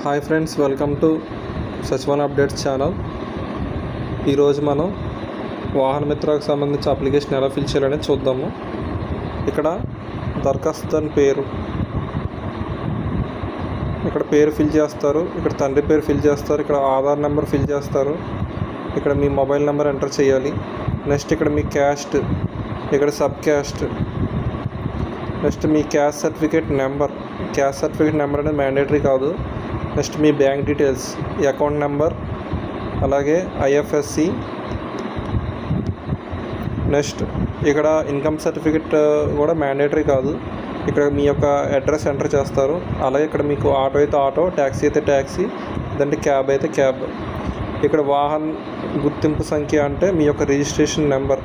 Hi friends, welcome to Sachivan updates channel. ఈరోజు మనం వాహన మిత్రకు సంబంధించి అప్లికేషన్ ఎలా ఫిల్ చేయాలనేది చూద్దాము. ఇక్కడ దరఖాస్తుదారు పేరు, ఇక్కడ పేరు ఫిల్ చేస్తారు, ఇక్కడ తండ్రి పేరు ఫిల్ చేస్తారు, ఇక్కడ ఆధార్ నెంబర్ ఫిల్ చేస్తారు, ఇక్కడ మీ మొబైల్ నెంబర్ ఎంటర్ చేయాలి. నెక్స్ట్ ఇక్కడ మీ క్యాస్ట్, ఇక్కడ సబ్ క్యాస్ట్, నెక్స్ట్ మీ caste certificate number. Caste certificate number అనేది మ్యాండేటరీ కాదు. నెక్స్ట్ మీ బ్యాంక్ డీటెయిల్స్, అకౌంట్ నెంబర్, అలాగే ఐఎఫ్ఎస్సి. నెక్స్ట్ ఇక్కడ ఇన్కమ్ సర్టిఫికేట్ కూడా మ్యాండేటరీ కాదు. ఇక్కడ మీ యొక్క అడ్రస్ ఎంటర్ చేస్తారు. అలాగే ఇక్కడ మీకు ఆటో అయితే ఆటో, ట్యాక్సీ అయితే ట్యాక్సీ, లేదంటే క్యాబ్ అయితే క్యాబ్. ఇక్కడ వాహన గుర్తింపు సంఖ్య అంటే మీ యొక్క రిజిస్ట్రేషన్ నెంబర్,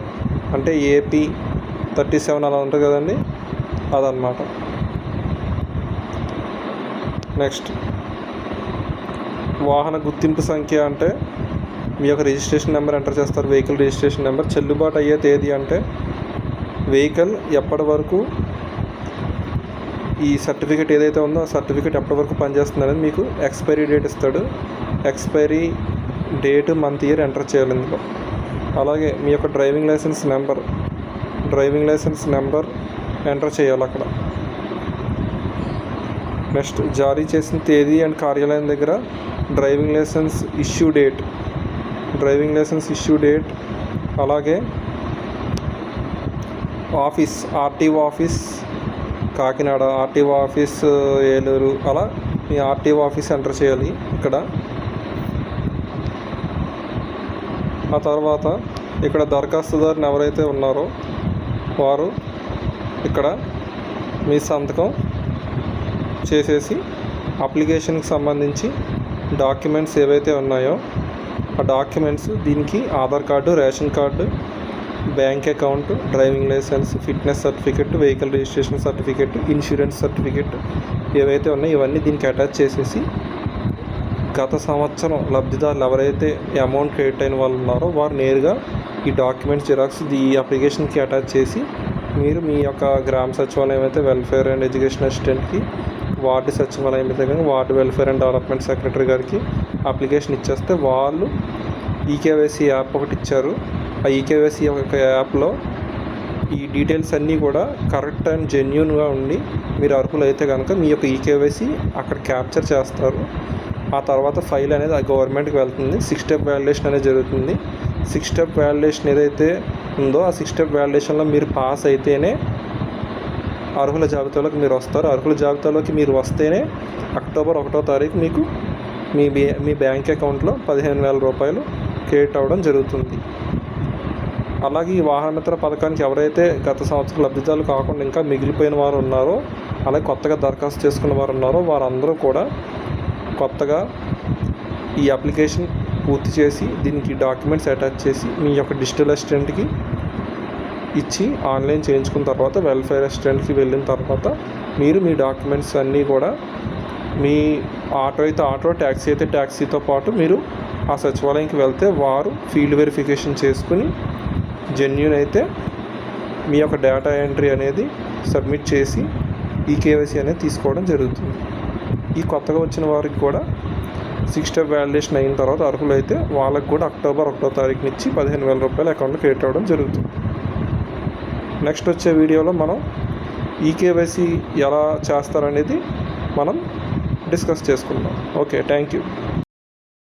అంటే ఏపీ 37 అలా ఉంటుంది కదండి, అదనమాట. నెక్స్ట్ వాహన గుర్తింపు సంఖ్య అంటే మీ యొక్క రిజిస్ట్రేషన్ నెంబర్ ఎంటర్ చేస్తారు, వెహికల్ రిజిస్ట్రేషన్ నెంబర్. చెల్లుబాటు అయ్యే తేదీ అంటే వెహికల్ ఎప్పటి వరకు ఈ సర్టిఫికేట్ ఏదైతే ఉందో ఆ సర్టిఫికేట్ ఎప్పటి వరకు పనిచేస్తుంది అనేది మీకు ఎక్స్పైరీ డేట్ ఇస్తాడు. Expiry date, month, year enter చేయాలి ఇందులో. అలాగే మీ యొక్క డ్రైవింగ్ లైసెన్స్ నెంబర్ ఎంటర్ చేయాలి అక్కడ. నెక్స్ట్ జారీ చేసిన తేదీ అండ్ కార్యాలయం దగ్గర డ్రైవింగ్ లైసెన్స్ ఇష్యూ డేట్, అలాగే office, RTO office Kakinada, RTO office Eluru, అలా మీ ఆర్టీఓ ఆఫీస్ ఎంటర్ చేయాలి ఇక్కడ. ఆ తర్వాత ఇక్కడ దరఖాస్తుదారుని ఎవరైతే ఉన్నారో వారు ఇక్కడ మీ సంతకం చేసేసి అప్లికేషన్కి సంబంధించి డాక్యుమెంట్స్ ఏవైతే ఉన్నాయో ఆ డాక్యుమెంట్స్, దీనికి Aadhaar card, ration card, bank account, driving licence, fitness certificate, vehicle registration certificate, insurance certificate ఏవైతే ఉన్నాయో ఇవన్నీ దీనికి అటాచ్ చేసేసి గత సంవత్సరం లబ్ధిదారులు ఎవరైతే అమౌంట్ క్రెడిట్ అయిన వాళ్ళు ఉన్నారో వారు నేరుగా ఈ డాక్యుమెంట్స్ జిరాక్స్ ఈ అప్లికేషన్కి అటాచ్ చేసి మీరు మీ యొక్క గ్రామ సచివాలయం అయితే వెల్ఫేర్ అండ్ ఎడ్యుకేషన్ అసిస్టెంట్కి, వార్డు సచివాలయం అయితే కానీ ward welfare and development secretary గారికి అప్లికేషన్ ఇచ్చేస్తే వాళ్ళు ఈకేవైసీ యాప్ ఒకటి ఇచ్చారు. ఆ ఈకేవైసీ యొక్క యాప్లో ఈ డీటెయిల్స్ అన్నీ కూడా కరెక్ట్ అండ్ జెన్యూన్గా ఉండి మీరు అర్హులు అయితే కనుక మీ యొక్క ఈకేవైసీ అక్కడ క్యాప్చర్ చేస్తారు. ఆ తర్వాత ఫైల్ అనేది ఆ గవర్నమెంట్కి వెళ్తుంది. 6 స్టెప్ వ్యాలిడేషన్ అనేది జరుగుతుంది. 6 స్టెప్ వ్యాలిడేషన్ ఏదైతే ఉందో ఆ 6 స్టెప్ వ్యాలిడేషన్లో మీరు పాస్ అయితేనే అర్హుల జాబితాలోకి మీరు వస్తారు. అర్హుల జాబితాలోకి మీరు వస్తేనే అక్టోబర్ 1వ తారీఖు మీకు మీ బ్యాంక్ అకౌంట్లో 15,000 రూపాయలు క్రెడిట్ అవ్వడం జరుగుతుంది. అలాగే ఈ వాహన మిత్ర పథకానికి ఎవరైతే గత సంవత్సరం లబ్ధిదారులు కాకుండా ఇంకా మిగిలిపోయిన వారు ఉన్నారో, అలాగే కొత్తగా దరఖాస్తు చేసుకున్న వారు ఉన్నారో వారందరూ కూడా కొత్తగా ఈ అప్లికేషన్ పూర్తి చేసి దీనికి డాక్యుమెంట్స్ అటాచ్ చేసి మీ యొక్క డిజిటల్ అసిస్టెంట్కి ఇచ్చి ఆన్లైన్ చేయించుకున్న తర్వాత వెల్ఫేర్ అసిస్టెంట్కి వెళ్ళిన తర్వాత మీరు మీ డాక్యుమెంట్స్ అన్నీ కూడా మీ ఆటో అయితే ఆటో, ట్యాక్సీ అయితే ట్యాక్సీతో పాటు మీరు ఆ సచివాలయంకి వెళ్తే వారు ఫీల్డ్ వెరిఫికేషన్ చేసుకుని జెన్యూన్ అయితే మీ యొక్క డేటా ఎంట్రీ అనేది సబ్మిట్ చేసి ఈకేవైసీ అనేది తీసుకోవడం జరుగుతుంది. ఈ కొత్తగా వచ్చిన వారికి కూడా 6 స్టెప్ వ్యాలిడేషన్ అయిన తర్వాత అర్హులైతే వాళ్ళకి కూడా అక్టోబర్ 1వ తారీఖు నుంచి 15,000 రూపాయలు అకౌంట్లో క్రెడిట్ అవ్వడం జరుగుతుంది. నెక్స్ట్ వచ్చే వీడియోలో మనం ఈకేవైసీ ఎలా చేస్తారనేది మనం డిస్కస్ చేసుకుందాం. Okay, thank you.